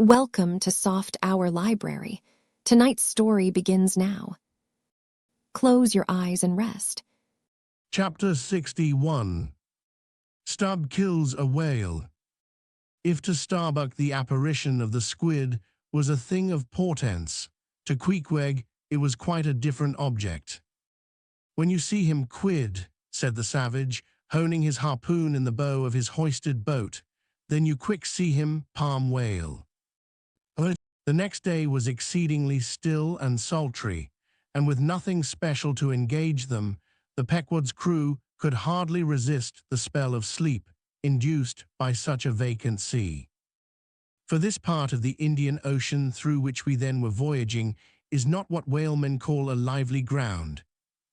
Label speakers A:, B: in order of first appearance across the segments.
A: Welcome to Soft Hour Library. Tonight's story begins now. Close your eyes and rest.
B: Chapter 61. Stubb kills a whale. If to Starbuck the apparition of the squid was a thing of portents, to Queequeg it was quite a different object. "When you see him quid," said the savage, honing his harpoon in the bow of his hoisted boat, "then you quick see him palm whale." The next day was exceedingly still and sultry, and with nothing special to engage them, the Pequod's crew could hardly resist the spell of sleep induced by such a vacant sea. For this part of the Indian Ocean through which we then were voyaging is not what whalemen call a lively ground.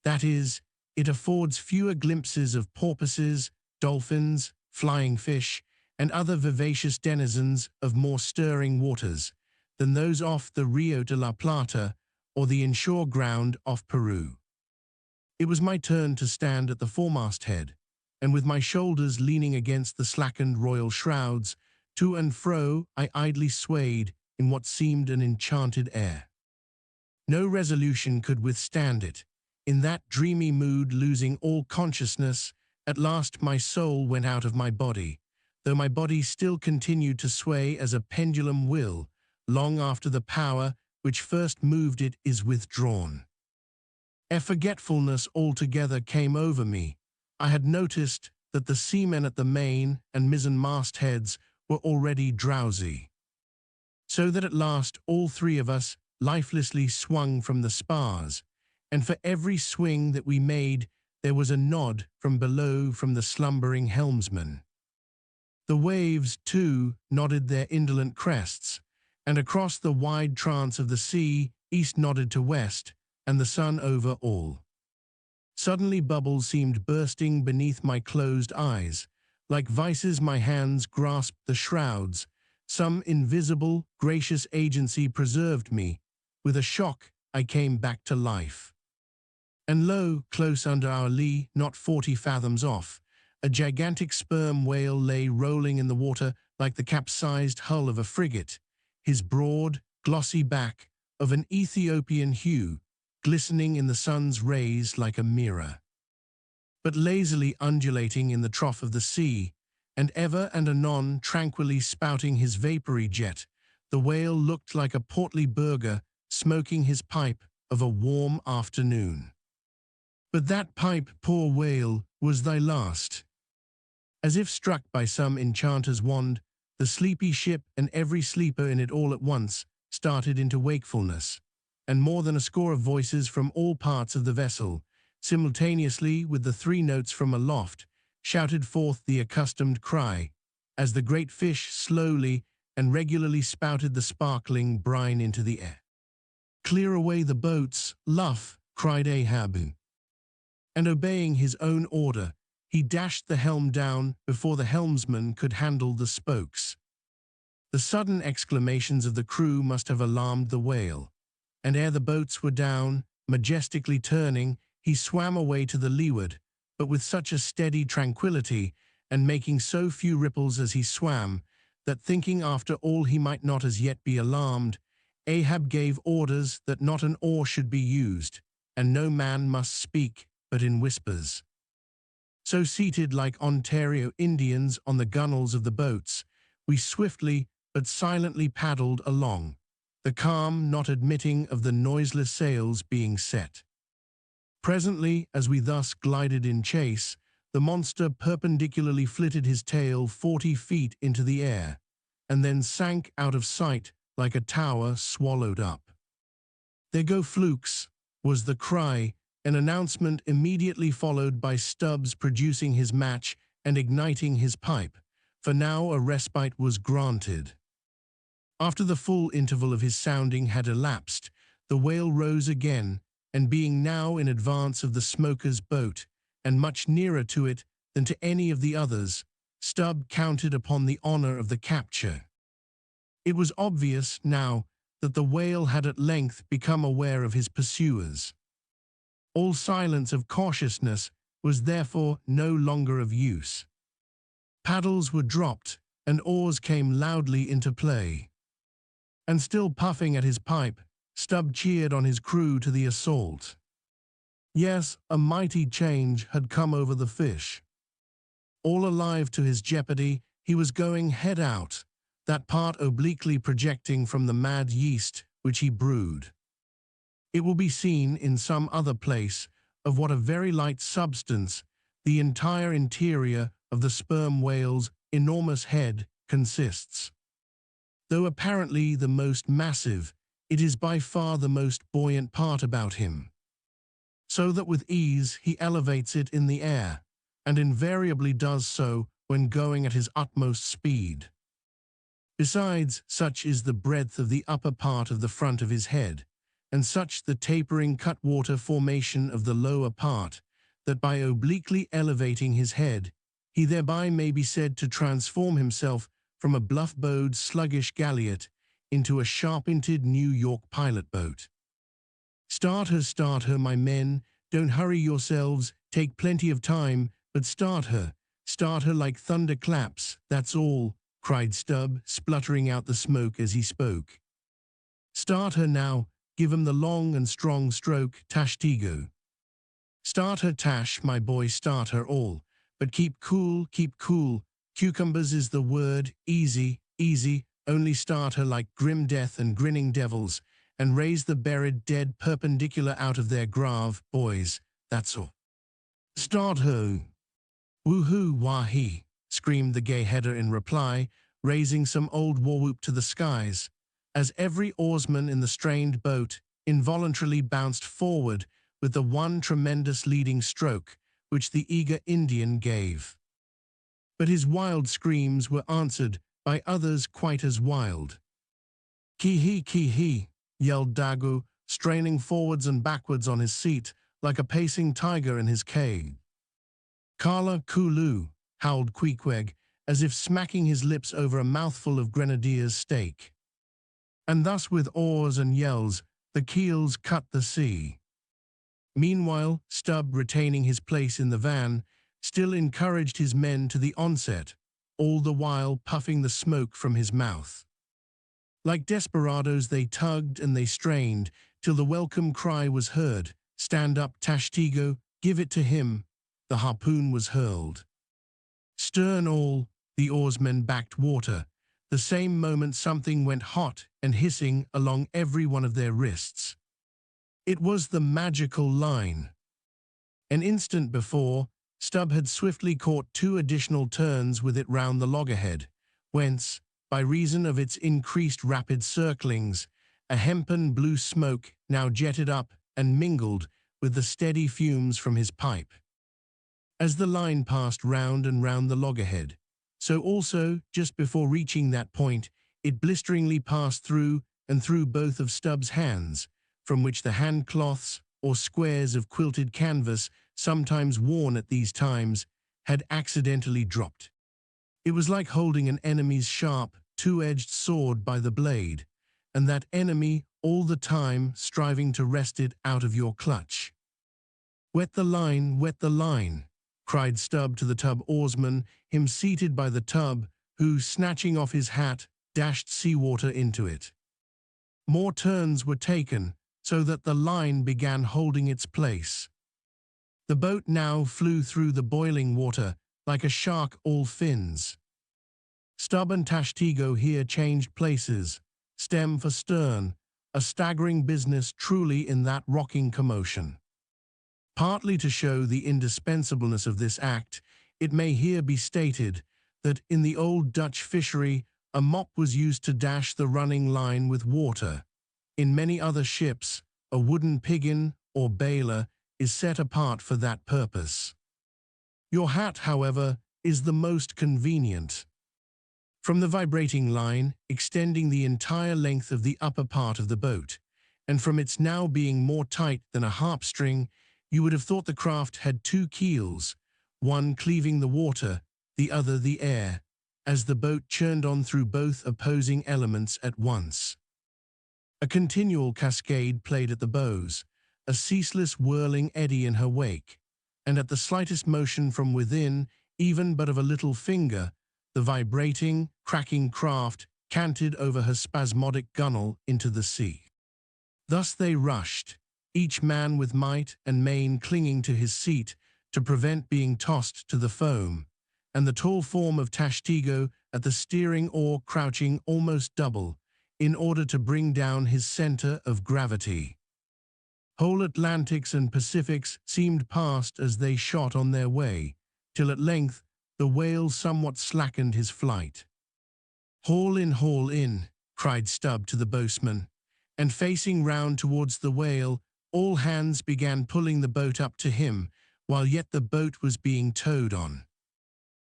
B: That is, it affords fewer glimpses of porpoises, dolphins, flying fish, and other vivacious denizens of more stirring waters than those off the Rio de la Plata or the inshore ground off Peru. It was my turn to stand at the foremast head, and with my shoulders leaning against the slackened royal shrouds, to and fro I idly swayed in what seemed an enchanted air. No resolution could withstand it. In that dreamy mood, losing all consciousness, at last my soul went out of my body, though my body still continued to sway as a pendulum will, long after the power which first moved it is withdrawn. A forgetfulness altogether came over me. I had noticed that the seamen at the main and mizzen mastheads were already drowsy, so that at last all three of us lifelessly swung from the spars, and for every swing that we made there was a nod from below from the slumbering helmsman. The waves, too, nodded their indolent crests, and across the wide trance of the sea, east nodded to west, and the sun over all. Suddenly bubbles seemed bursting beneath my closed eyes. Like vices my hands grasped the shrouds. Some invisible, gracious agency preserved me. With a shock I came back to life. And lo, close under our lee, not 40 fathoms off, a gigantic sperm whale lay rolling in the water like the capsized hull of a frigate, his broad, glossy back, of an Ethiopian hue, glistening in the sun's rays like a mirror. But lazily undulating in the trough of the sea, and ever and anon tranquilly spouting his vapory jet, the whale looked like a portly burgher smoking his pipe of a warm afternoon. But that pipe, poor whale, was thy last. As if struck by some enchanter's wand, the sleepy ship and every sleeper in it all at once started into wakefulness, and more than a score of voices from all parts of the vessel, simultaneously with the three notes from aloft, shouted forth the accustomed cry, as the great fish slowly and regularly spouted the sparkling brine into the air. "Clear away the boats, luff," cried Ahab. And obeying his own order, he dashed the helm down before the helmsman could handle the spokes. The sudden exclamations of the crew must have alarmed the whale, and ere the boats were down, majestically turning, he swam away to the leeward, but with such a steady tranquillity, and making so few ripples as he swam, that thinking after all he might not as yet be alarmed, Ahab gave orders that not an oar should be used, and no man must speak but in whispers. So seated like Ontario Indians on the gunwales of the boats, we swiftly but silently paddled along, the calm not admitting of the noiseless sails being set. Presently, as we thus glided in chase, the monster perpendicularly flitted his tail 40 feet into the air, and then sank out of sight like a tower swallowed up. "There go flukes," was the cry, an announcement immediately followed by Stubbs producing his match and igniting his pipe, for now a respite was granted. After the full interval of his sounding had elapsed, the whale rose again, and being now in advance of the smoker's boat, and much nearer to it than to any of the others, Stubb counted upon the honor of the capture. It was obvious now that the whale had at length become aware of his pursuers. All silence of cautiousness was therefore no longer of use. Paddles were dropped, and oars came loudly into play. And still puffing at his pipe, Stubb cheered on his crew to the assault. Yes, a mighty change had come over the fish. All alive to his jeopardy, he was going head out, that part obliquely projecting from the mad yeast which he brewed. It will be seen in some other place of what a very light substance the entire interior of the sperm whale's enormous head consists. Though apparently the most massive, it is by far the most buoyant part about him, so that with ease he elevates it in the air, and invariably does so when going at his utmost speed. Besides, such is the breadth of the upper part of the front of his head, and such the tapering cutwater formation of the lower part, that by obliquely elevating his head, he thereby may be said to transform himself from a bluff-bowed sluggish galliot into a sharp-inted New York pilot boat. Start her, my men, don't hurry yourselves, take plenty of time, but start her like thunder claps, that's all, cried Stubb, spluttering out the smoke as he spoke. Start her now, give 'em the long and strong stroke, Tashtego. Start her, Tash, my boy, start her all, but keep cool, cucumbers is the word, easy, only start her like grim death and grinning devils, and raise the buried dead perpendicular out of their grave, boys, that's all. Start her. Woohoo, wah-hee, screamed the gay header in reply, raising some old war-whoop to the skies, as every oarsman in the strained boat involuntarily bounced forward with the one tremendous leading stroke which the eager Indian gave. But his wild screams were answered by others quite as wild. Ki-hee, yelled Dagu, straining forwards and backwards on his seat like a pacing tiger in his cage. Kala Kulu, howled Queequeg, as if smacking his lips over a mouthful of grenadier's steak. And thus with oars and yells, the keels cut the sea. Meanwhile, Stubb, retaining his place in the van, still encouraged his men to the onset, all the while puffing the smoke from his mouth. Like desperadoes they tugged and they strained, till the welcome cry was heard, "Stand up, Tashtego, give it to him." The harpoon was hurled. Stern all, the oarsmen backed water. The same moment something went hot and hissing along every one of their wrists. It was the magical line. An instant before, Stubb had swiftly caught 2 additional turns with it round the loggerhead, whence, by reason of its increased rapid circlings, a hempen blue smoke now jetted up and mingled with the steady fumes from his pipe. As the line passed round and round the loggerhead, so also, just before reaching that point, it blisteringly passed through and through both of Stubb's hands, from which the handcloths, or squares of quilted canvas, sometimes worn at these times, had accidentally dropped. It was like holding an enemy's sharp, two-edged sword by the blade, and that enemy all the time striving to wrest it out of your clutch. Wet the line, cried Stubb to the tub oarsman, him seated by the tub, who, snatching off his hat, dashed seawater into it. More turns were taken, so that the line began holding its place. The boat now flew through the boiling water like a shark all fins. Stubb and Tashtego here changed places, stem for stern, a staggering business truly in that rocking commotion. Partly to show the indispensableness of this act, it may here be stated that in the old Dutch fishery a mop was used to dash the running line with water. In many other ships, a wooden piggin or bailer is set apart for that purpose. Your hat, however, is the most convenient. From the vibrating line, extending the entire length of the upper part of the boat, and from its now being more tight than a harp string, you would have thought the craft had 2 keels, one cleaving the water, the other the air, as the boat churned on through both opposing elements at once. A continual cascade played at the bows, a ceaseless whirling eddy in her wake, and at the slightest motion from within, even but of a little finger, the vibrating, cracking craft canted over her spasmodic gunwale into the sea. Thus they rushed, each man with might and main clinging to his seat to prevent being tossed to the foam, and the tall form of Tashtigo at the steering oar crouching almost double, in order to bring down his center of gravity. Whole Atlantics and Pacifics seemed past as they shot on their way, till at length the whale somewhat slackened his flight. Haul in, cried Stubb to the boatswain, and facing round towards the whale, all hands began pulling the boat up to him, while yet the boat was being towed on.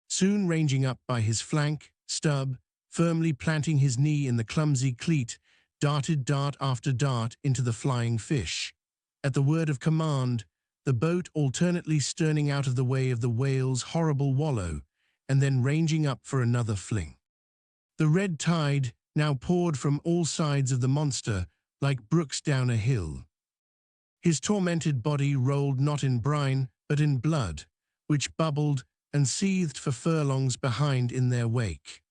B: Soon ranging up by his flank, Stubb, firmly planting his knee in the clumsy cleat, darted dart after dart into the flying fish. At the word of command, the boat alternately sterning out of the way of the whale's horrible wallow, and then ranging up for another fling. The red tide now poured from all sides of the monster like brooks down a hill. His tormented body rolled not in brine, but in blood, which bubbled and seethed for furlongs behind in their wake.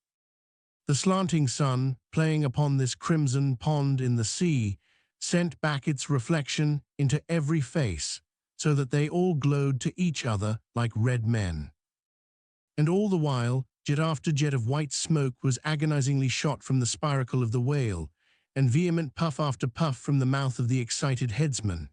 B: The slanting sun, playing upon this crimson pond in the sea, sent back its reflection into every face, so that they all glowed to each other like red men. And all the while, jet after jet of white smoke was agonizingly shot from the spiracle of the whale, and vehement puff after puff from the mouth of the excited headsman,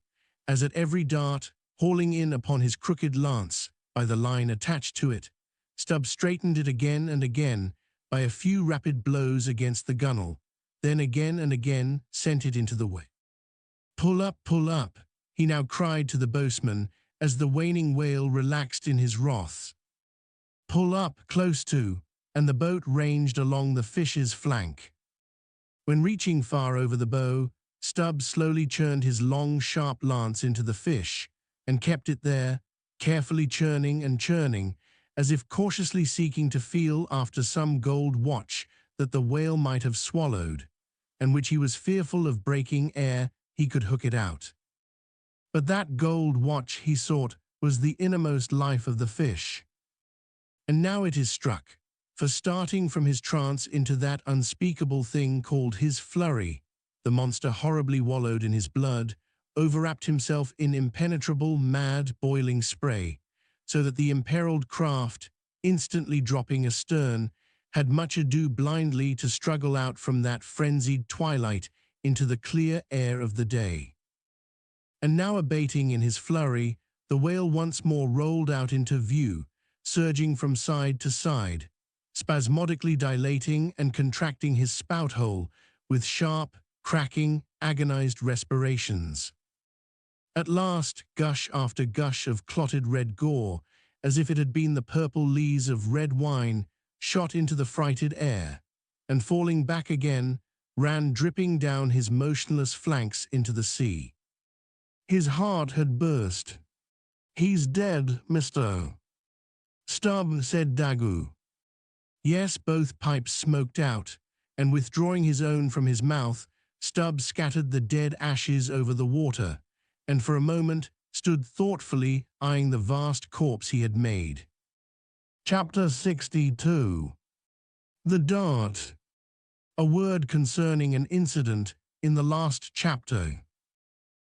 B: as at every dart, hauling in upon his crooked lance, by the line attached to it, Stubb straightened it again and again by a few rapid blows against the gunwale, then again and again sent it into the way. Pull up, he now cried to the boatswain as the waning whale relaxed in his wrath. Pull up, close to, and the boat ranged along the fish's flank. When reaching far over the bow, Stubb slowly churned his long, sharp lance into the fish, and kept it there, carefully churning and churning, as if cautiously seeking to feel after some gold watch that the whale might have swallowed, and which he was fearful of breaking ere he could hook it out. But that gold watch he sought was the innermost life of the fish. And now it is struck, for starting from his trance into that unspeakable thing called his flurry, the monster horribly wallowed in his blood, overwrapped himself in impenetrable, mad, boiling spray, so that the imperiled craft, instantly dropping astern, had much ado blindly to struggle out from that frenzied twilight into the clear air of the day. And now abating in his flurry, the whale once more rolled out into view, surging from side to side, spasmodically dilating and contracting his spout hole with sharp, cracking, agonized respirations. At last, gush after gush of clotted red gore, as if it had been the purple lees of red wine, shot into the frighted air, and falling back again, ran dripping down his motionless flanks into the sea. His heart had burst. "He's dead, Mr. Stubb," said Daggoo. Yes, both pipes smoked out, and withdrawing his own from his mouth, Stubb scattered the dead ashes over the water, and for a moment stood thoughtfully eyeing the vast corpse he had made. Chapter 62. The Dart. A word concerning an incident in the last chapter.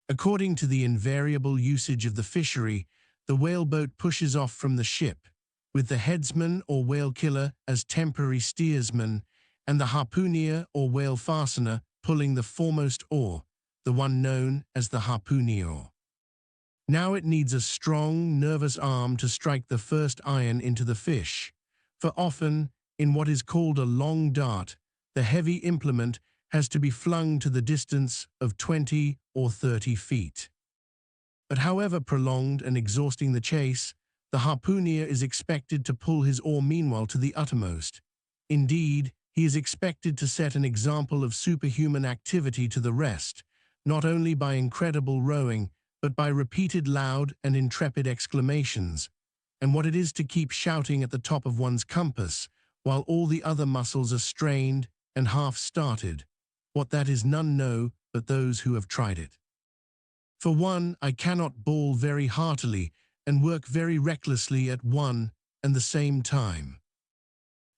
B: According to the invariable usage of the fishery, the whaleboat pushes off from the ship, with the headsman or whale killer as temporary steersman, and the harpooner or whale fastener pulling the foremost oar, the one known as the harpooner. Now it needs a strong, nervous arm to strike the first iron into the fish, for often, in what is called a long dart, the heavy implement has to be flung to the distance of 20 or 30 feet. But however prolonged and exhausting the chase, the harpooner is expected to pull his oar meanwhile to the uttermost. Indeed, he is expected to set an example of superhuman activity to the rest, not only by incredible rowing, but by repeated loud and intrepid exclamations, and what it is to keep shouting at the top of one's compass, while all the other muscles are strained and half-started. What that is none know but those who have tried it. For one, I cannot bawl very heartily and work very recklessly at one and the same time.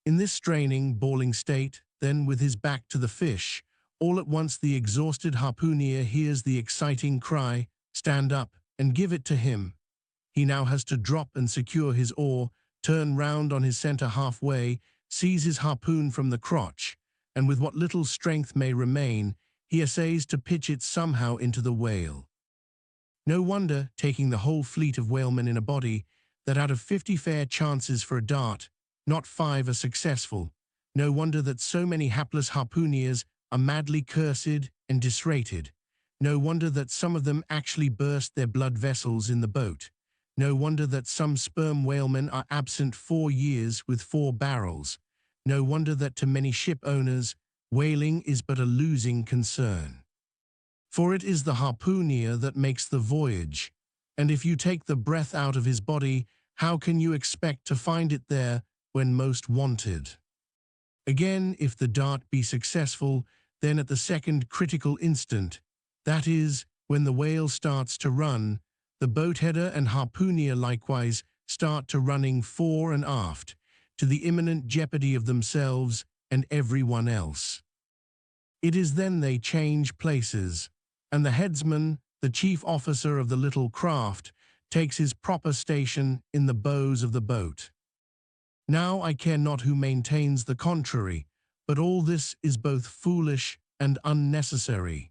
B: In this straining, bawling state, then with his back to the fish, all at once the exhausted harpooner hears the exciting cry, "Stand up and give it to him." He now has to drop and secure his oar, turn round on his center halfway, seize his harpoon from the crotch, and with what little strength may remain, he essays to pitch it somehow into the whale. No wonder, taking the whole fleet of whalemen in a body, that out of 50 fair chances for a dart, not 5 are successful. No wonder that so many hapless harpooneers are madly cursed and disrated. No wonder that some of them actually burst their blood vessels in the boat. No wonder that some sperm whalemen are absent 4 years with 4 barrels. No wonder that to many ship owners, whaling is but a losing concern. For it is the harpooner that makes the voyage, and if you take the breath out of his body, how can you expect to find it there when most wanted? Again, if the dart be successful, then at the second critical instant, that is, when the whale starts to run, the boatheader and harpooner likewise start to running fore and aft, to the imminent jeopardy of themselves and everyone else. It is then they change places, and the headsman, the chief officer of the little craft, takes his proper station in the bows of the boat. Now I care not who maintains the contrary, but all this is both foolish and unnecessary.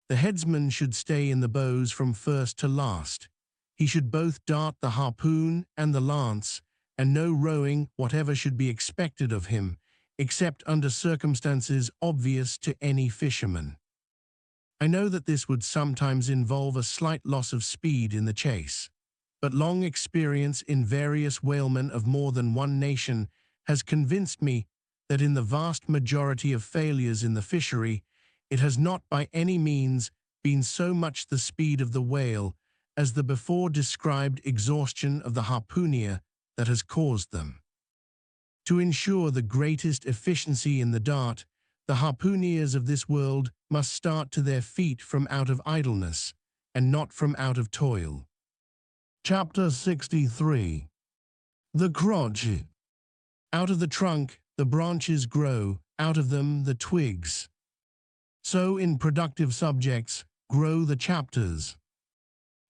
B: The headsman should stay in the bows from first to last. He should both dart the harpoon and the lance, and no rowing whatever should be expected of him, except under circumstances obvious to any fisherman. I know that this would sometimes involve a slight loss of speed in the chase, but long experience in various whalemen of more than one nation has convinced me that in the vast majority of failures in the fishery, it has not by any means been so much the speed of the whale as the before described exhaustion of the harpooner that has caused them. To ensure the greatest efficiency in the dart, the harpooneers of this world must start to their feet from out of idleness, and not from out of toil. Chapter 63. The crotch. Out of the trunk the branches grow, out of them the twigs. So in productive subjects grow the chapters.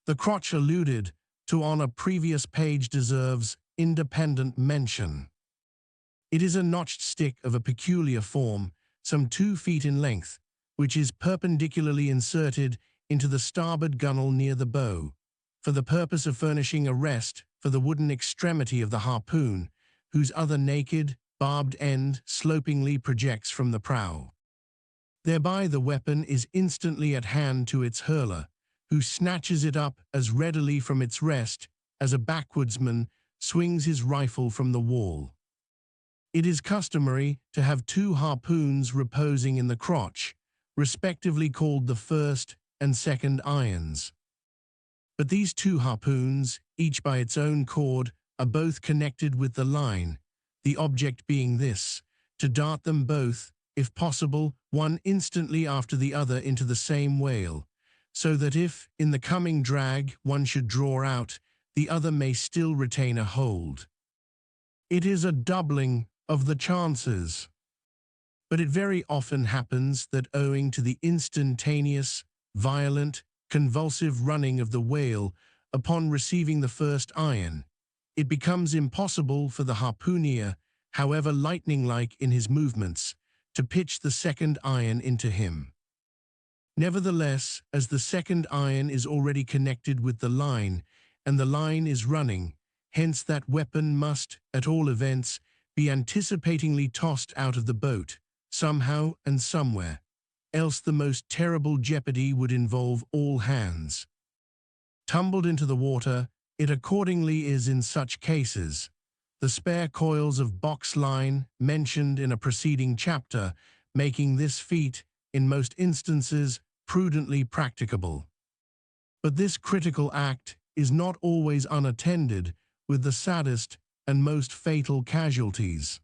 B: The crotch alluded to on a previous page deserves independent mention. It is a notched stick of a peculiar form, some 2 feet in length, which is perpendicularly inserted into the starboard gunwale near the bow, for the purpose of furnishing a rest for the wooden extremity of the harpoon, whose other naked, barbed end slopingly projects from the prow. Thereby the weapon is instantly at hand to its hurler, who snatches it up as readily from its rest as a backwoodsman swings his rifle from the wall. It is customary to have 2 harpoons reposing in the crotch, respectively called the first and second irons. But these 2 harpoons, each by its own cord, are both connected with the line, the object being this, to dart them both, if possible, one instantly after the other into the same whale, so that if, in the coming drag, one should draw out, the other may still retain a hold. It is a doubling of the chances. But it very often happens that owing to the instantaneous, violent, convulsive running of the whale upon receiving the first iron, it becomes impossible for the harpooner, however lightning-like in his movements, to pitch the second iron into him. Nevertheless, as the second iron is already connected with the line, and the line is running, hence that weapon must, at all events, be anticipatingly tossed out of the boat, somehow and somewhere, else the most terrible jeopardy would involve all hands. Tumbled into the water, it accordingly is in such cases. The spare coils of box line, mentioned in a preceding chapter, making this feat, in most instances, prudently practicable. But this critical act is not always unattended with the saddest and most fatal casualties.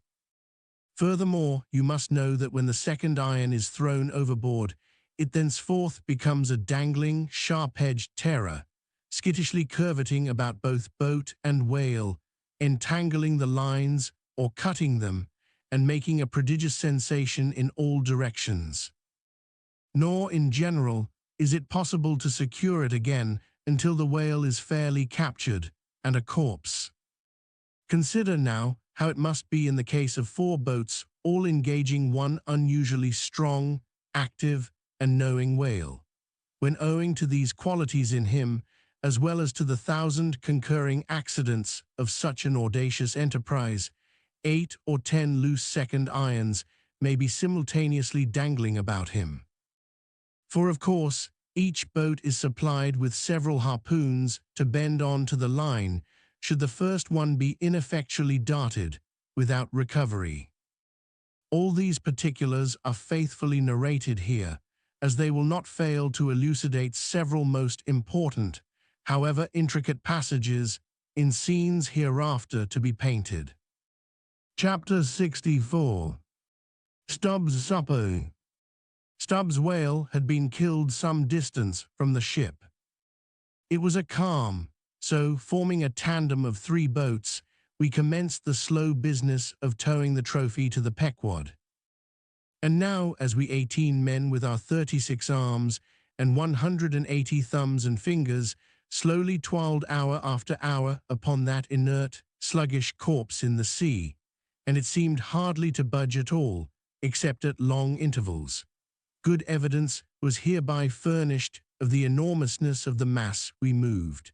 B: Furthermore, you must know that when the second iron is thrown overboard, it thenceforth becomes a dangling, sharp-edged terror, skittishly curveting about both boat and whale, entangling the lines or cutting them, and making a prodigious sensation in all directions. Nor, in general, is it possible to secure it again until the whale is fairly captured and a corpse. Consider now how it must be in the case of 4 boats all engaging one unusually strong, active, and knowing whale, when owing to these qualities in him, as well as to the 1,000 concurring accidents of such an audacious enterprise, 8 or 10 loose second irons may be simultaneously dangling about him. For of course, each boat is supplied with several harpoons to bend on to the line should the first one be ineffectually darted without recovery. All these particulars are faithfully narrated here, as they will not fail to elucidate several most important, however intricate passages in scenes hereafter to be painted. Chapter 64. Stubbs' Supper. Stubbs' whale had been killed some distance from the ship. It was a calm, so, forming a tandem of 3 boats, we commenced the slow business of towing the trophy to the Pequod. And now, as we 18 men with our 36 arms and 180 thumbs and fingers slowly toiled hour after hour upon that inert, sluggish corpse in the sea, and it seemed hardly to budge at all, except at long intervals, good evidence was hereby furnished of the enormousness of the mass we moved.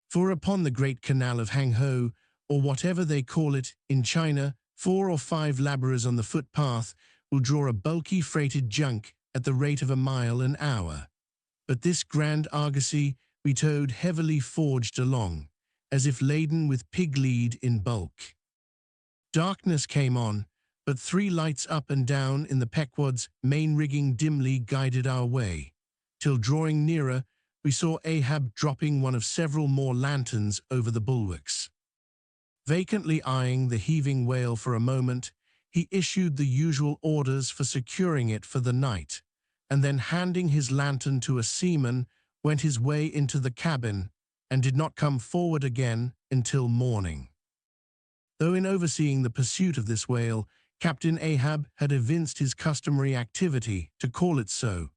B: For upon the great canal of Hangho, or whatever they call it in China, 4 or 5 labourers on the footpath will draw a bulky freighted junk at the rate of a mile an hour. But this grand argosy we towed heavily forged along, as if laden with pig lead in bulk. Darkness came on, but 3 lights up and down in the Pequod's main rigging dimly guided our way, till drawing nearer we saw Ahab dropping one of several more lanterns over the bulwarks. Vacantly eyeing the heaving whale for a moment, he issued the usual orders for securing it for the night, and then handing his lantern to a seaman, went his way into the cabin, and did not come forward again until morning. Though in overseeing the pursuit of this whale, Captain Ahab had evinced his customary activity, to call it so,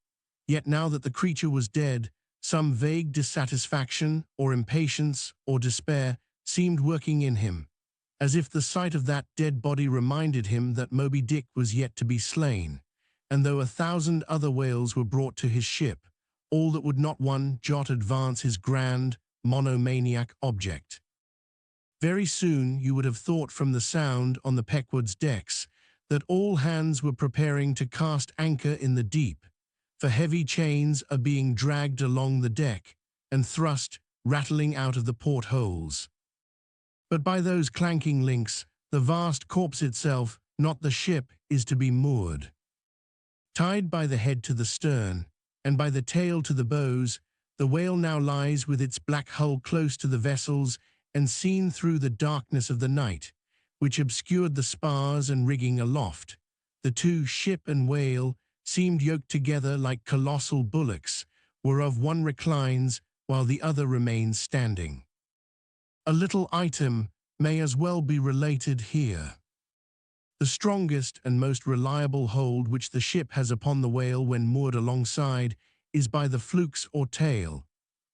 B: yet now that the creature was dead, some vague dissatisfaction or impatience or despair seemed working in him, as if the sight of that dead body reminded him that Moby-Dick was yet to be slain, and though 1,000 other whales were brought to his ship, all that would not one jot advance his grand, monomaniac object. Very soon you would have thought from the sound on the Pequod's decks that all hands were preparing to cast anchor in the deep, for heavy chains are being dragged along the deck and thrust, rattling out of the portholes. But by those clanking links, the vast corpse itself, not the ship, is to be moored. Tied by the head to the stern, and by the tail to the bows, the whale now lies with its black hull close to the vessels and seen through the darkness of the night, which obscured the spars and rigging aloft. The 2, ship and whale, seemed yoked together like colossal bullocks, whereof one reclines while the other remains standing. A little item may as well be related here. The strongest and most reliable hold which the ship has upon the whale when moored alongside is by the flukes or tail,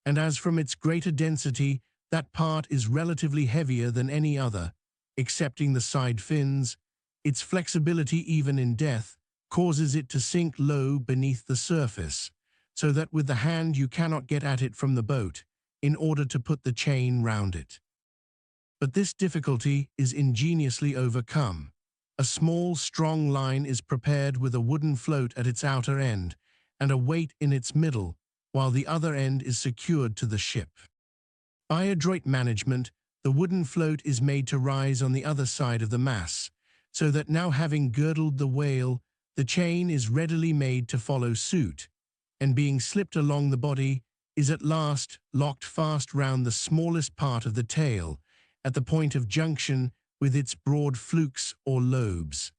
B: and as from its greater density that part is relatively heavier than any other, excepting the side fins, its flexibility even in death causes it to sink low beneath the surface, so that with the hand you cannot get at it from the boat, in order to put the chain round it. But this difficulty is ingeniously overcome. A small, strong line is prepared with a wooden float at its outer end, and a weight in its middle, while the other end is secured to the ship. By adroit management, the wooden float is made to rise on the other side of the mass, so that now having girdled the whale, the chain is readily made to follow suit, and being slipped along the body, is at last locked fast round the smallest part of the tail, at the point of junction with its broad flukes or lobes.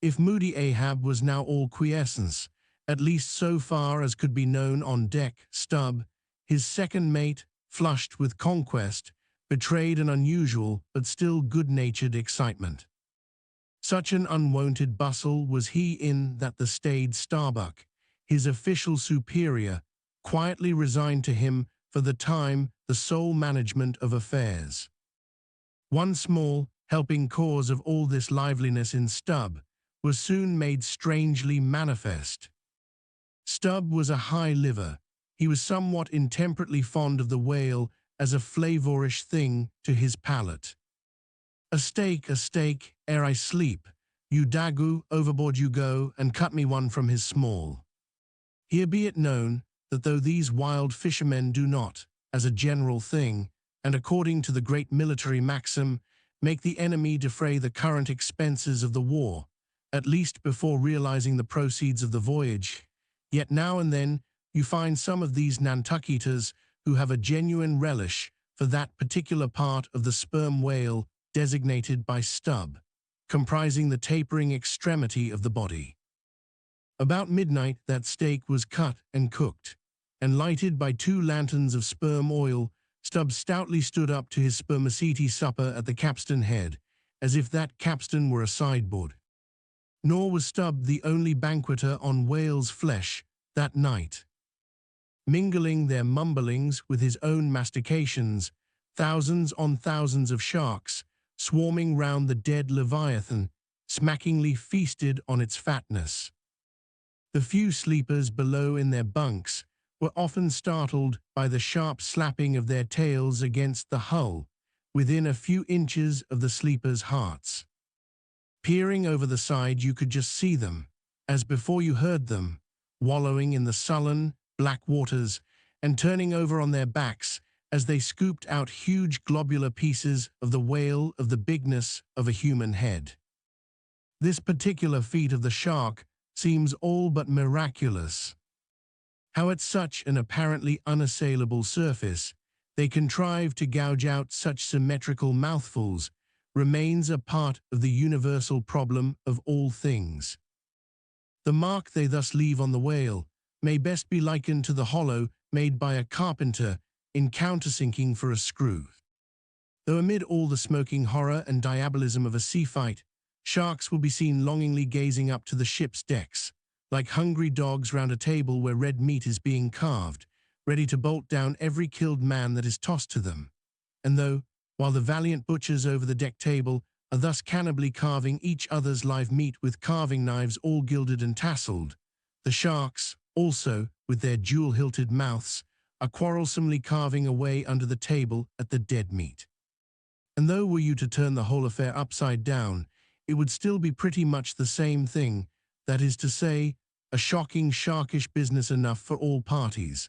B: If moody Ahab was now all quiescence, at least so far as could be known on deck, Stubb, his second mate, flushed with conquest, betrayed an unusual but still good-natured excitement. Such an unwonted bustle was he in that the staid Starbuck, his official superior, quietly resigned to him for the time the sole management of affairs. One small, helping cause of all this liveliness in Stubb was soon made strangely manifest. Stubb was a high liver. He was somewhat intemperately fond of the whale as a flavorish thing to his palate. A steak, ere I sleep. You dagu, overboard you go, and cut me one from his small. Here be it known, that though these wild fishermen do not, as a general thing, and according to the great military maxim, make the enemy defray the current expenses of the war, at least before realizing the proceeds of the voyage, yet now and then you find some of these Nantucketas who have a genuine relish for that particular part of the sperm whale designated by Stubb, comprising the tapering extremity of the body. About midnight that steak was cut and cooked, and lighted by 2 lanterns of sperm oil, Stubb stoutly stood up to his spermaceti supper at the capstan head, as if that capstan were a sideboard. Nor was Stubb the only banqueter on whale's flesh that night. Mingling their mumblings with his own mastications, thousands on thousands of sharks, swarming round the dead Leviathan, smackingly feasted on its fatness. The few sleepers below in their bunks were often startled by the sharp slapping of their tails against the hull, within a few inches of the sleepers' hearts. Peering over the side you could just see them, as before you heard them, wallowing in the sullen, black waters, and turning over on their backs as they scooped out huge globular pieces of the whale of the bigness of a human head. This particular feat of the shark seems all but miraculous. How at such an apparently unassailable surface they contrive to gouge out such symmetrical mouthfuls remains a part of the universal problem of all things. The mark they thus leave on the whale may best be likened to the hollow made by a carpenter in countersinking for a screw. Though amid all the smoking horror and diabolism of a sea fight, sharks will be seen longingly gazing up to the ship's decks, like hungry dogs round a table where red meat is being carved, ready to bolt down every killed man that is tossed to them. And though, while the valiant butchers over the deck table are thus cannibally carving each other's live meat with carving knives all gilded and tasseled, the sharks, also, with their jewel-hilted mouths, are quarrelsomely carving away under the table at the dead meat. And though were you to turn the whole affair upside down, it would still be pretty much the same thing, that is to say, a shocking, sharkish business enough for all parties.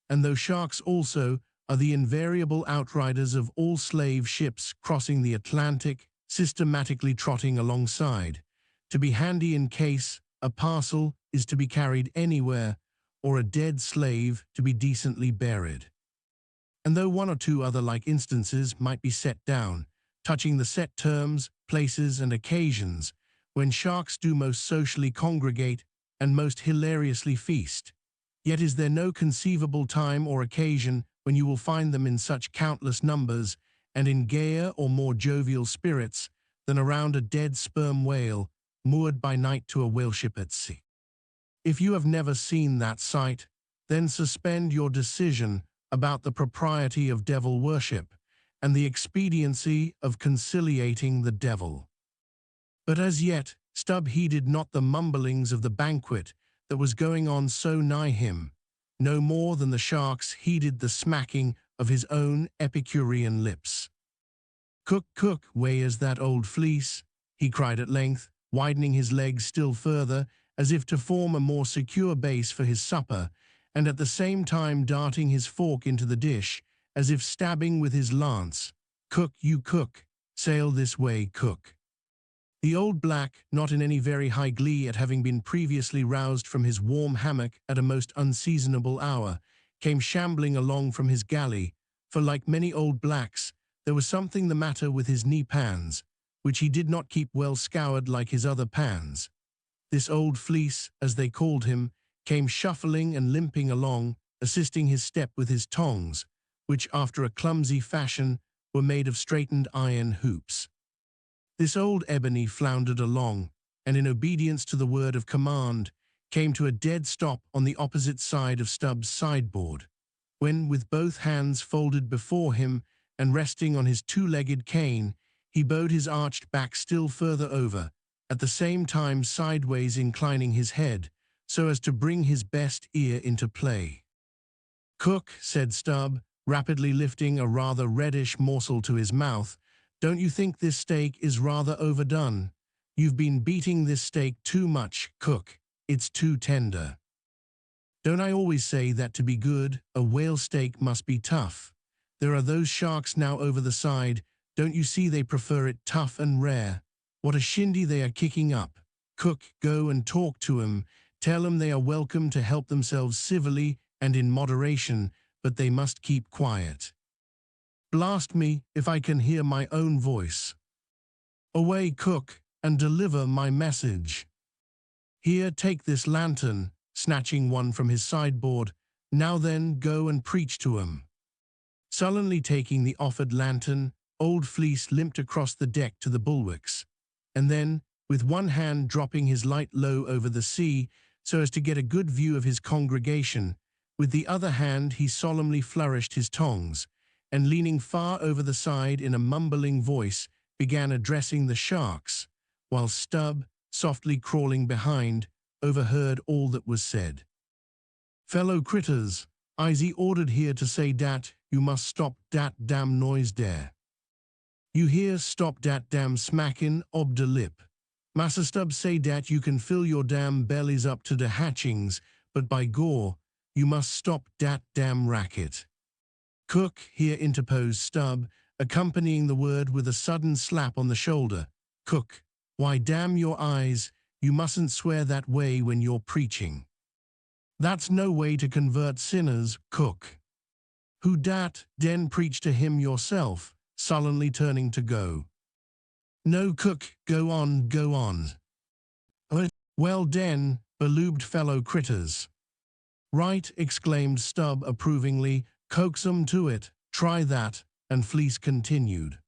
B: And though sharks also are the invariable outriders of all slave ships crossing the Atlantic, systematically trotting alongside, to be handy in case a parcel is to be carried anywhere, or a dead slave to be decently buried. And though 1 or 2 other like instances might be set down, touching the set terms, places, and occasions when sharks do most socially congregate and most hilariously feast, yet is there no conceivable time or occasion when you will find them in such countless numbers and in gayer or more jovial spirits than around a dead sperm whale moored by night to a whaleship at sea. If you have never seen that sight, then suspend your decision about the propriety of devil worship and the expediency of conciliating the devil. But as yet, Stubb heeded not the mumblings of the banquet that was going on so nigh him, no more than the sharks heeded the smacking of his own Epicurean lips. "Cook, cook, where's that old fleece?" he cried at length, widening his legs still further, as if to form a more secure base for his supper, and at the same time darting his fork into the dish, as if stabbing with his lance. "Cook, you cook, sail this way, cook." The old black, not in any very high glee at having been previously roused from his warm hammock at a most unseasonable hour, came shambling along from his galley, for like many old blacks, there was something the matter with his knee-pans, which he did not keep well scoured like his other pans. This old fleece, as they called him, came shuffling and limping along, assisting his step with his tongs, which after a clumsy fashion were made of straightened iron hoops. This old ebony floundered along, and in obedience to the word of command, came to a dead stop on the opposite side of Stubb's sideboard, when, with both hands folded before him and resting on his two-legged cane, he bowed his arched back still further over, at the same time sideways inclining his head, so as to bring his best ear into play. "Cook," said Stubb, rapidly lifting a rather reddish morsel to his mouth, "don't you think this steak is rather overdone? You've been beating this steak too much, Cook. It's too tender." "Don't I always say that to be good, a whale steak must be tough? There are those sharks now over the side. Don't you see they prefer it tough and rare? What a shindy they are kicking up. Cook, go and talk to 'em. Tell 'em they are welcome to help themselves civilly and in moderation, but they must keep quiet. Blast me if I can hear my own voice. Away, Cook, and deliver my message. Here, take this lantern," snatching one from his sideboard. "Now then, go and preach to 'em." Sullenly taking the offered lantern, Old Fleece limped across the deck to the bulwarks, and then, with one hand dropping his light low over the sea so as to get a good view of his congregation, with the other hand he solemnly flourished his tongs, and leaning far over the side in a mumbling voice, began addressing the sharks, while Stubb, softly crawling behind, overheard all that was said. "Fellow critters, I's ordered here to say dat you must stop dat damn noise dere. You hear, stop dat damn smacking ob de lip. Massa Stubb say dat you can fill your damn bellies up to de hatchings, but by gore, you must stop dat damn racket." "Cook," here interposed Stubb, accompanying the word with a sudden slap on the shoulder. "Cook, why damn your eyes, you mustn't swear that way when you're preaching. That's no way to convert sinners, Cook." "Who dat, den preach to him yourself," sullenly turning to go. "No, Cook, go on, go on." "Well den, beloobed fellow critters." "Right," exclaimed Stubb approvingly, "coax 'em to it, try that," and Fleece continued.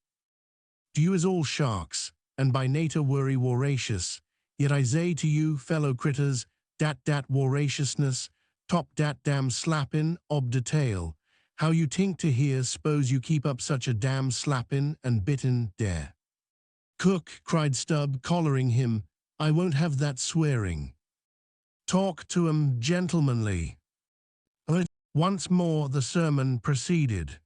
B: "Do you is all sharks, and by nature worry voracious, yet I say to you, fellow critters, dat voraciousness, top dat damn slappin' ob de tail. How you tink to hear, s'pose you keep up such a damn slappin' and bitin' dare." "Cook," cried Stubb, collaring him, "I won't have that swearing. Talk to 'em gentlemanly." Once more the sermon proceeded.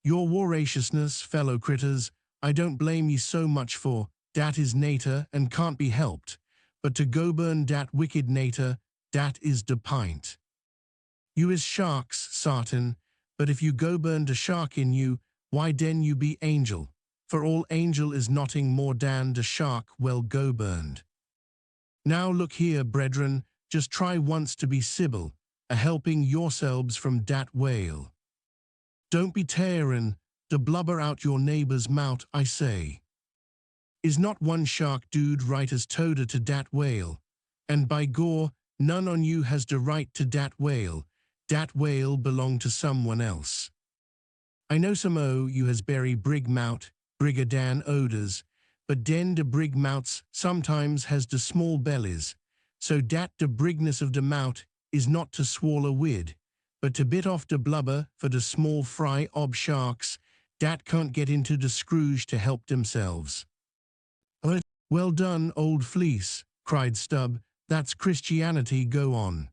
B: "Your voraciousness, fellow critters, I don't blame ye so much for, dat is nater and can't be helped, but to go burn dat wicked nater, dat is de pint. You is sharks, sartin, but if you go burn de shark in you, why den you be angel, for all angel is notting more dan de shark well go burned. Now look here, brethren, just try once to be civil, a-helping yourselves from dat whale. Don't be tearin' de blubber out your neighbor's mout, I say. Is not one shark dude right as toda to dat whale? And by gore, none on you has de right to dat whale. Dat whale belong to someone else. I know some o' you has berry brig mout, brigger dan odors, but den de brig mouts sometimes has de small bellies, so dat de brigness of de mout is not to swallow wid, but to bit off de blubber for de small fry ob sharks, dat can't get into de scrooge to help themselves." "Well done, Old Fleece," cried Stubb, "that's Christianity, go on."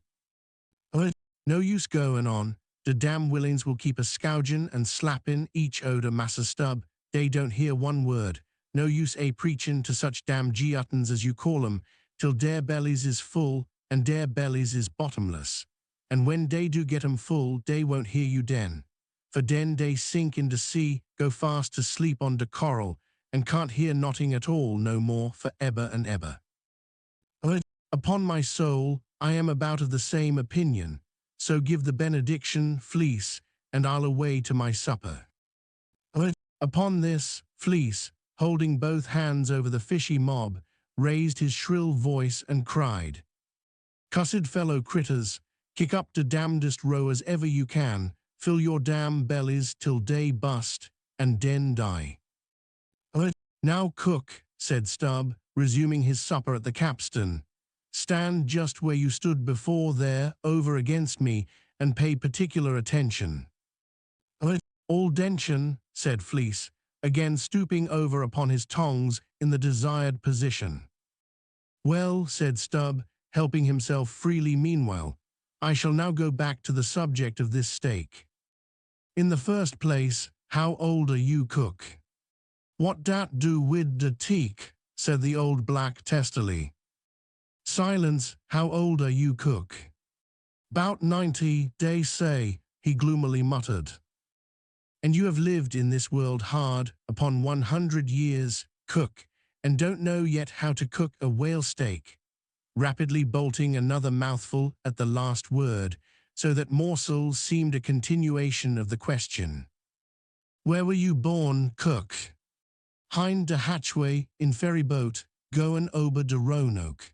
B: "No use goin' on, de damn willings will keep a scougin' and slappin' each oda Massa Stubb, dey don't hear one word, no use preachin' to such damn geottons as you call 'em, till dere bellies is full, and dere bellies is bottomless. And when dey do get 'em full, dey won't hear you den. For den dey sink in de sea, go fast to sleep on de coral, and can't hear notting at all no more for eber and eber. Upon my soul, I am about of the same opinion, so give the benediction, Fleece, and I'll away to my supper." Upon this, Fleece, holding both hands over the fishy mob, raised his shrill voice and cried, "Cussed fellow critters, kick up de damnedest row as ever you can, fill your damn bellies till day bust, and den die." Now cook, said Stubb, resuming his supper at the capstan. Stand just where you stood before there, over against me, and pay particular attention. All dention, said Fleece, again stooping over upon his tongs in the desired position. Well, said Stubb, helping himself freely meanwhile, I shall now go back to the subject of this steak. In the first place, how old are you, cook? What dat do wid de teak, said the old black testily. Silence, how old are you, cook? 'Bout 90, dey say, he gloomily muttered. And you have lived in this world hard upon 100 years, cook, and don't know yet how to cook a whale steak, rapidly bolting another mouthful at the last word, so that morsel seemed a continuation of the question. Where were you born, cook? Hind de hatchway, in ferry boat, goin' ober de Roanoke.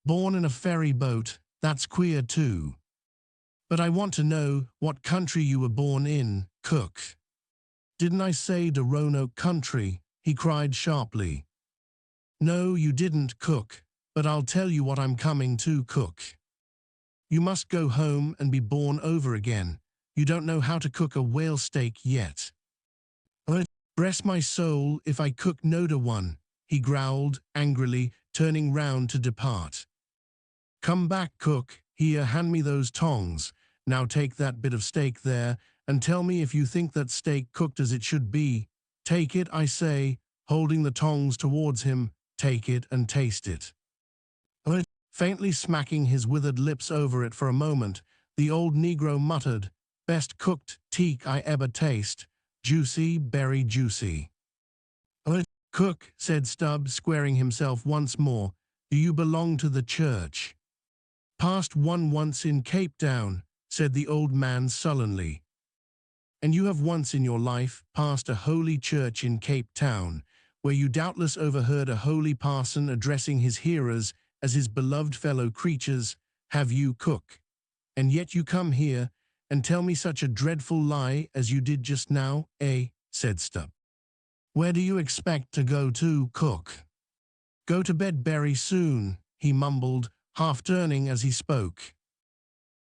B: Born in a ferry boat, that's queer too. But I want to know what country you were born in, cook. Didn't I say de Roanoke country? He cried sharply. No, you didn't, cook, but I'll tell you what I'm coming to, cook. You must go home and be born over again. You don't know how to cook a whale steak yet. Bless my soul if I cook noda one, he growled angrily, turning round to depart. Come back, cook, here, hand me those tongs. Now take that bit of steak there, and tell me if you think that steak cooked as it should be. Take it, I say, holding the tongs towards him, take it and taste it. Faintly smacking his withered lips over it for a moment, the old negro muttered, Best cooked teak I ever taste. Juicy, berry juicy. Cook, said Stubb, squaring himself once more, do you belong to the church? Passed one once in Cape Town, said the old man sullenly. And you have once in your life passed a holy church in Cape Town, where you doubtless overheard a holy parson addressing his hearers as his beloved fellow creatures, have you, cook? And yet you come here and tell me such a dreadful lie as you did just now, eh? Said Stubb. Where do you expect to go to, cook? Go to bed very soon, he mumbled, half turning as he spoke.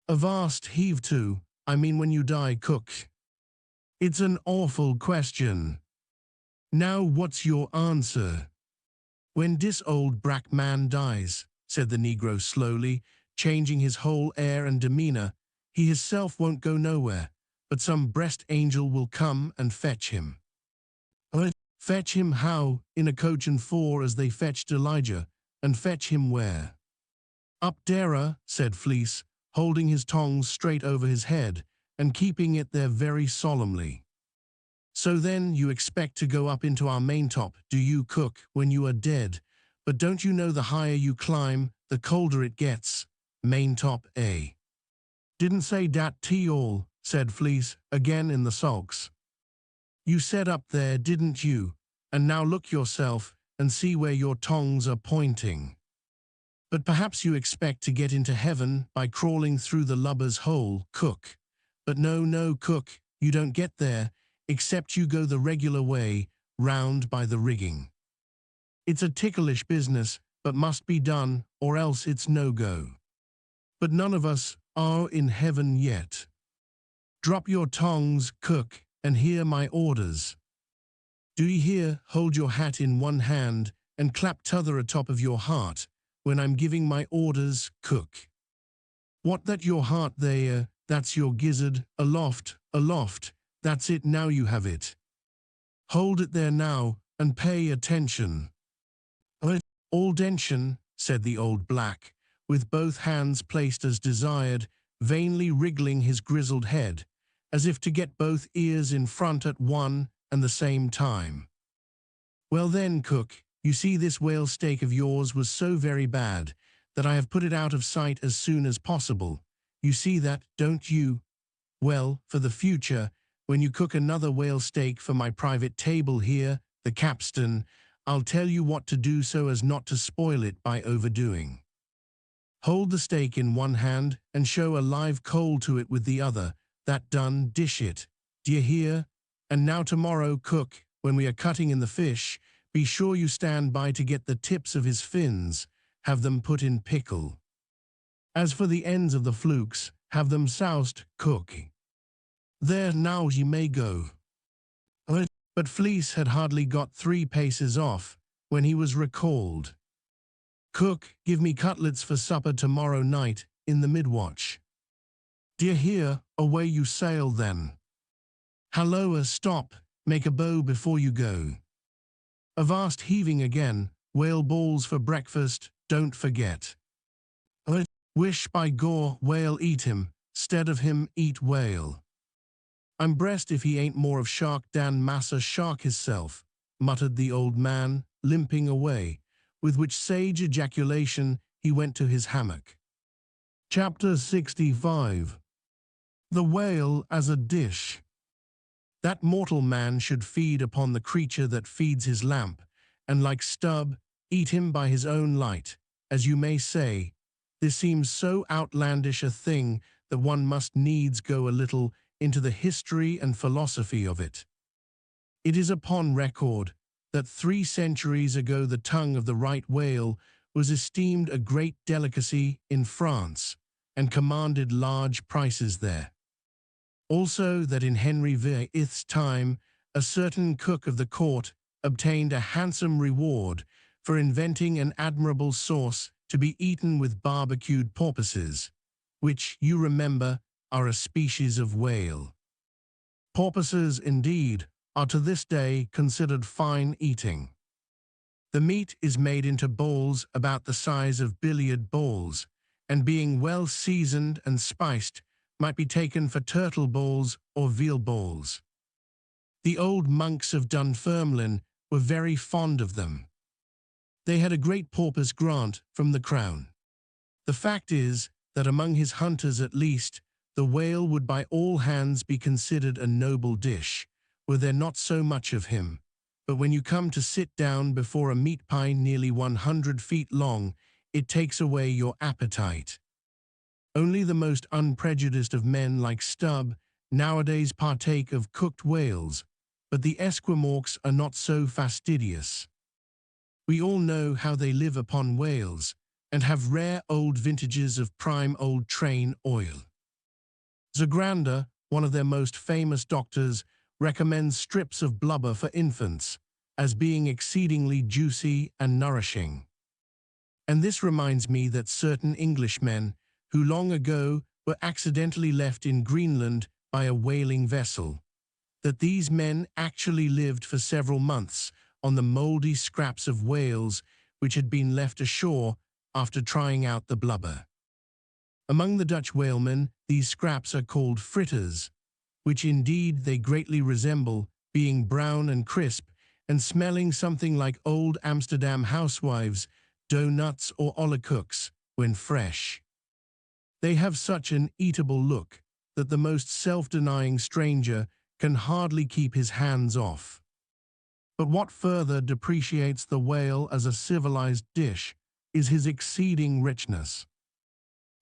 B: A vast heave to, I mean when you die, cook. It's an awful question. Now what's your answer? When dis old brack man dies, said the negro slowly, changing his whole air and demeanor, he himself won't go nowhere, but some breast angel will come and fetch him. Fetch him how? In a coach and four as they fetched Elijah, and fetch him where? Up dere, said Fleece, holding his tongs straight over his head, and keeping it there very solemnly. So then you expect to go up into our maintop, do you, cook, when you are dead? But don't you know the higher you climb, the colder it gets? Maintop, eh? Didn't say dat to all, said Fleece, again in the sulks. You said up there, didn't you? And now look yourself, and see where your tongs are pointing. But perhaps you expect to get into heaven by crawling through the lubber's hole, cook. But no, cook, you don't get there, except you go the regular way, round by the rigging. It's a ticklish business, but must be done, or else it's no go. But none of us are in heaven yet. Drop your tongs, cook, and hear my orders. Do ye hear? Hold your hat in one hand, and clap t'other atop of your heart, when I'm giving my orders, cook. What that your heart there, that's your gizzard, aloft, that's it, now you have it. Hold it there now, and pay attention. All dention, said the old black, with both hands placed as desired, vainly wriggling his grizzled head, as if to get both ears in front at one and the same time. Well then, cook, you see this whale steak of yours was so very bad that I have put it out of sight as soon as possible. You see that, don't you? Well, for the future, when you cook another whale steak for my private table here, the capstan, I'll tell you what to do so as not to spoil it by overdoing. Hold the steak in one hand and show a live coal to it with the other. That done, dish it. D'ye hear? And now tomorrow, cook, when we are cutting in the fish, be sure you stand by to get the tips of his fins, have them put in pickle. As for the ends of the flukes, have them soused, cook. There now ye may go. But Fleece had hardly got 3 paces off when he was recalled. Cook, give me cutlets for supper tomorrow night in the mid-watch. D'ye hear? Away you sail then. Halloa, stop, make a bow before you go. Avast heaving again, whale balls for breakfast, don't forget. Wish by gore whale eat him, stead of him eat whale. I'm brest if he ain't more of shark dan massa shark hisself, muttered the old man, limping away, with which sage ejaculation he went to his hammock. Chapter 65. The Whale as a Dish. That mortal man should feed upon the creature that feeds his lamp, and like Stubb, eat him by his own light, as you may say. This seems so outlandish a thing that one must needs go a little into the history and philosophy of it. It is upon record that 3 centuries ago the tongue of the right whale was esteemed a great delicacy in France, and commanded large prices there. Also that in Henry VIII's time, a certain cook of the court obtained a handsome reward for inventing an admirable sauce to be eaten with barbecued porpoises, which, you remember, are a species of whale. Porpoises, indeed, are to this day considered fine eating. The meat is made into balls about the size of billiard balls, and being well seasoned and spiced, might be taken for turtle balls or veal balls. The old monks of Dunfermline were very fond of them. They had a great porpoise grant from the crown. The fact is that among his hunters at least, the whale would by all hands be considered a noble dish, were there not so much of him. But when you come to sit down before a meat pie nearly 100 feet long, it takes away your appetite. Only the most unprejudiced of men like Stubb nowadays partake of cooked whales, but the Esquimaux are not so fastidious. We all know how they live upon whales, and have rare old vintages of prime old train oil. Zagrander, one of their most famous doctors, recommends strips of blubber for infants, as being exceedingly juicy and nourishing. And this reminds me that certain Englishmen, who long ago were accidentally left in Greenland by a whaling vessel, that these men actually lived for several months on the mouldy scraps of whales which had been left ashore after trying out the blubber. Among the Dutch whalemen, these scraps are called fritters, which indeed they greatly resemble, being brown and crisp, and smelling something like old Amsterdam housewives' doughnuts or ollecooks when fresh. They have such an eatable look that the most self-denying stranger can hardly keep his hands off. But what further depreciates the whale as a civilized dish is his exceeding richness.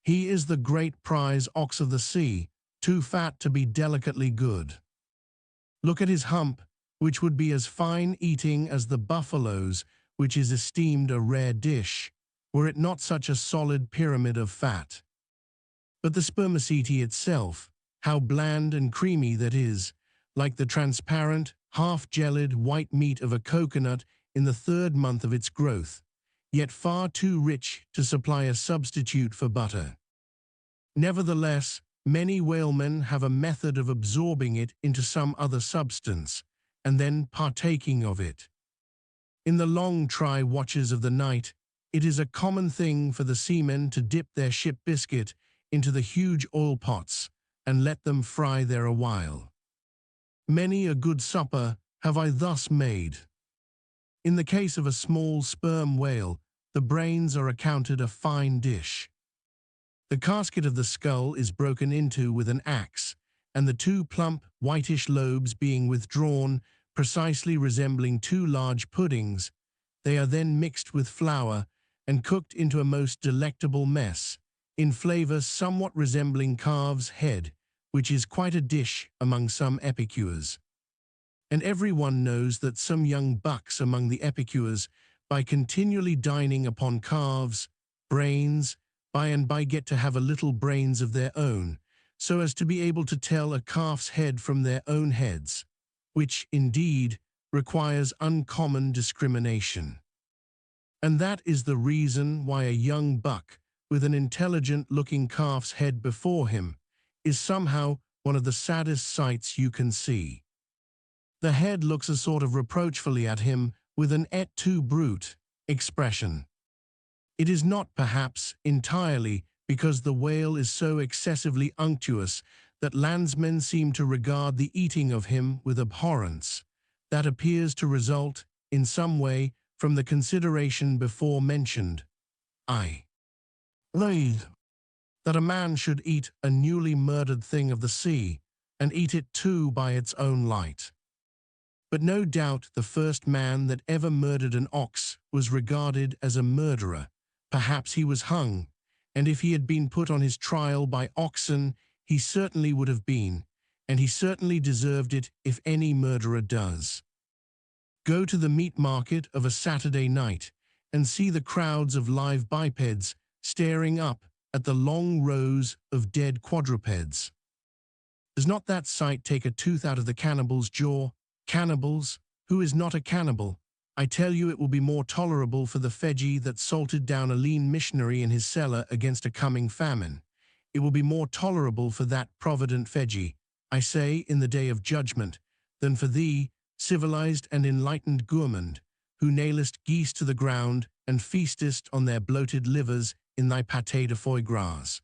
B: He is the great prize ox of the sea, too fat to be delicately good. Look at his hump, which would be as fine eating as the buffalo's, which is esteemed a rare dish, were it not such a solid pyramid of fat. But the spermaceti itself, how bland and creamy that is, like the transparent, half-gelid white meat of a coconut in the 3rd month of its growth, yet far too rich to supply a substitute for butter. Nevertheless, many whalemen have a method of absorbing it into some other substance, and then partaking of it. In the long try watches of the night, it is a common thing for the seamen to dip their ship biscuit into the huge oil pots and let them fry there a while. Many a good supper have I thus made. In the case of a small sperm whale, the brains are accounted a fine dish. The casket of the skull is broken into with an axe, and the 2 plump, whitish lobes being withdrawn, precisely resembling 2 large puddings, they are then mixed with flour and cooked into a most delectable mess, in flavor somewhat resembling calf's head, which is quite a dish among some epicures. And everyone knows that some young bucks among the epicures, by continually dining upon calves, brains, by and by get to have a little brains of their own, so as to be able to tell a calf's head from their own heads, which, indeed, requires uncommon discrimination. And that is the reason why a young buck, with an intelligent-looking calf's head before him, is somehow one of the saddest sights you can see. The head looks a sort of reproachfully at him with an "et tu, brute" expression. It is not, perhaps, entirely because the whale is so excessively unctuous that landsmen seem to regard the eating of him with abhorrence. That appears to result, in some way, from the consideration before mentioned, i.e., that a man should eat a newly murdered thing of the sea, and eat it too by its own light. But no doubt the first man that ever murdered an ox was regarded as a murderer. Perhaps he was hung, and if he had been put on his trial by oxen, he certainly would have been, and he certainly deserved it if any murderer does. Go to the meat market of a Saturday night and see the crowds of live bipeds staring up at the long rows of dead quadrupeds. Does not that sight take a tooth out of the cannibal's jaw? Cannibals? Who is not a cannibal? I tell you it will be more tolerable for the Fedji that salted down a lean missionary in his cellar against a coming famine. It will be more tolerable for that provident Fedji, I say, in the day of judgment, than for thee, civilized and enlightened gourmand, who nailest geese to the ground and feastest on their bloated livers in thy pâté de foie gras.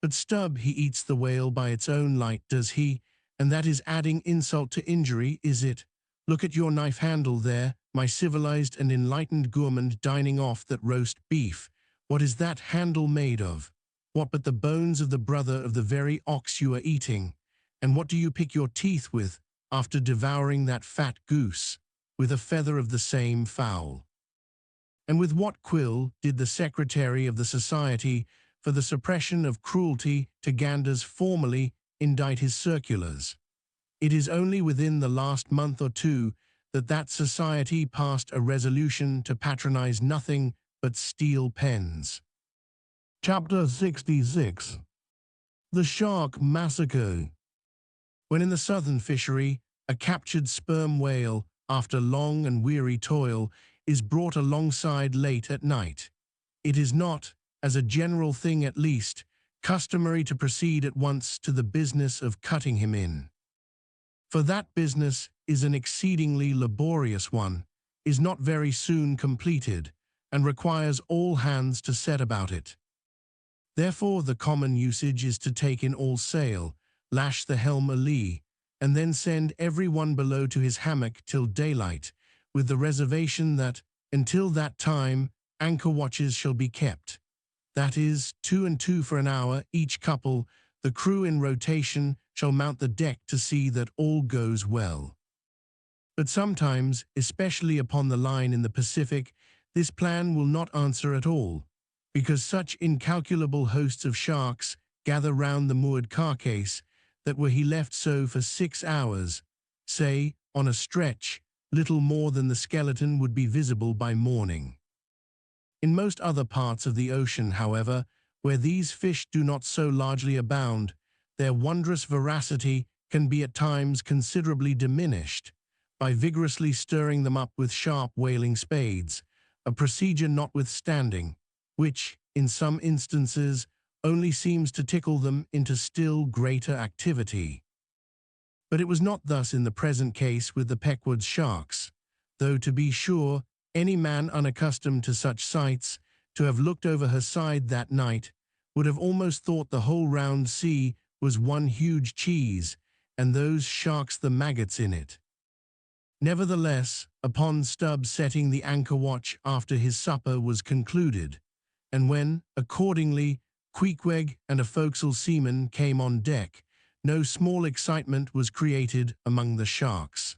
B: But Stubb, he eats the whale by its own light, does he? And that is adding insult to injury, is it? Look at your knife handle there, my civilized and enlightened gourmand dining off that roast beef. What is that handle made of? What but the bones of the brother of the very ox you are eating? And what do you pick your teeth with, after devouring that fat goose? With a feather of the same fowl. And with what quill did the Secretary of the Society for the Suppression of Cruelty to Ganders formally indite his circulars? It is only within the last month or two that that society passed a resolution to patronize nothing but steel pens. Chapter 66. The Shark Massacre. When in the southern fishery, a captured sperm whale, after long and weary toil, is brought alongside late at night, it is not, as a general thing at least, customary to proceed at once to the business of cutting him in. For that business is an exceedingly laborious one, is not very soon completed, and requires all hands to set about it. Therefore the common usage is to take in all sail, lash the helm a-lee, and then send every one below to his hammock till daylight, with the reservation that, until that time, anchor watches shall be kept. That is, 2 and 2 for an hour, each couple. The crew in rotation shall mount the deck to see that all goes well. But sometimes, especially upon the line in the Pacific, this plan will not answer at all, because such incalculable hosts of sharks gather round the moored carcase that were he left so for 6 hours, say, on a stretch, little more than the skeleton would be visible by morning. In most other parts of the ocean, however, where these fish do not so largely abound, their wondrous voracity can be at times considerably diminished by vigorously stirring them up with sharp whaling spades, a procedure notwithstanding, which, in some instances, only seems to tickle them into still greater activity. But it was not thus in the present case with the Pequod's sharks, though, to be sure, any man unaccustomed to such sights, to have looked over her side that night, would have almost thought the whole round sea was one huge cheese, and those sharks the maggots in it. Nevertheless, upon Stubb setting the anchor watch after his supper was concluded, and when, accordingly, Queequeg and a forecastle seaman came on deck, no small excitement was created among the sharks.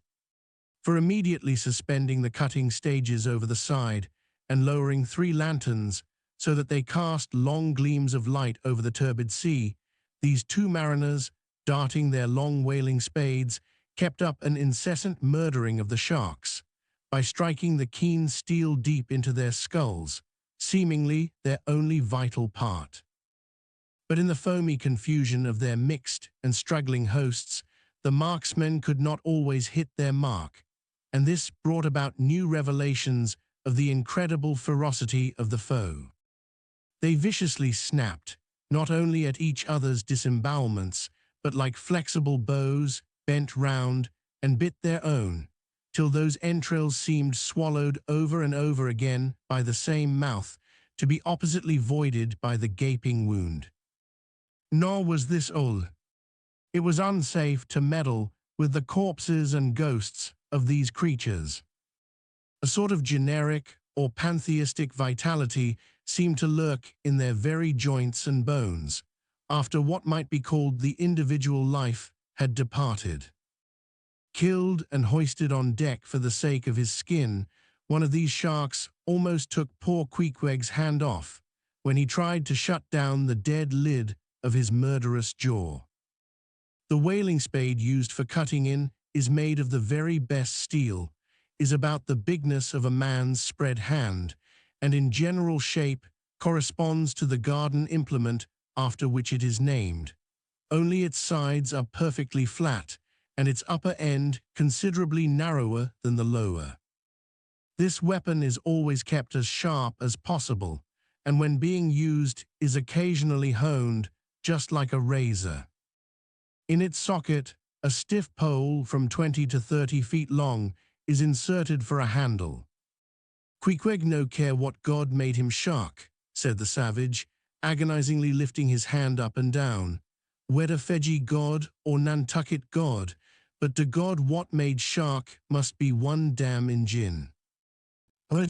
B: For immediately suspending the cutting stages over the side, and lowering 3 lanterns, so that they cast long gleams of light over the turbid sea, these 2 mariners, darting their long whaling spades, kept up an incessant murdering of the sharks by striking the keen steel deep into their skulls, seemingly their only vital part. But in the foamy confusion of their mixed and struggling hosts, the marksmen could not always hit their mark, and this brought about new revelations of the incredible ferocity of the foe. They viciously snapped, not only at each other's disembowelments, but like flexible bows, bent round and bit their own, till those entrails seemed swallowed over and over again by the same mouth, to be oppositely voided by the gaping wound. Nor was this all. It was unsafe to meddle with the corpses and ghosts of these creatures. A sort of generic or pantheistic vitality seemed to lurk in their very joints and bones, after what might be called the individual life had departed. Killed and hoisted on deck for the sake of his skin, one of these sharks almost took poor Queequeg's hand off when he tried to shut down the dead lid of his murderous jaw. The whaling spade used for cutting in is made of the very best steel, is about the bigness of a man's spread hand, and in general shape corresponds to the garden implement after which it is named. Only its sides are perfectly flat, and its upper end considerably narrower than the lower. This weapon is always kept as sharp as possible, and when being used is occasionally honed, just like a razor. In its socket, a stiff pole from 20 to 30 feet long is inserted for a handle. "Queequeg no care what god made him shark," said the savage, agonizingly lifting his hand up and down. "Whether Feji god or Nantucket god, but the god what made shark must be one damn Injin."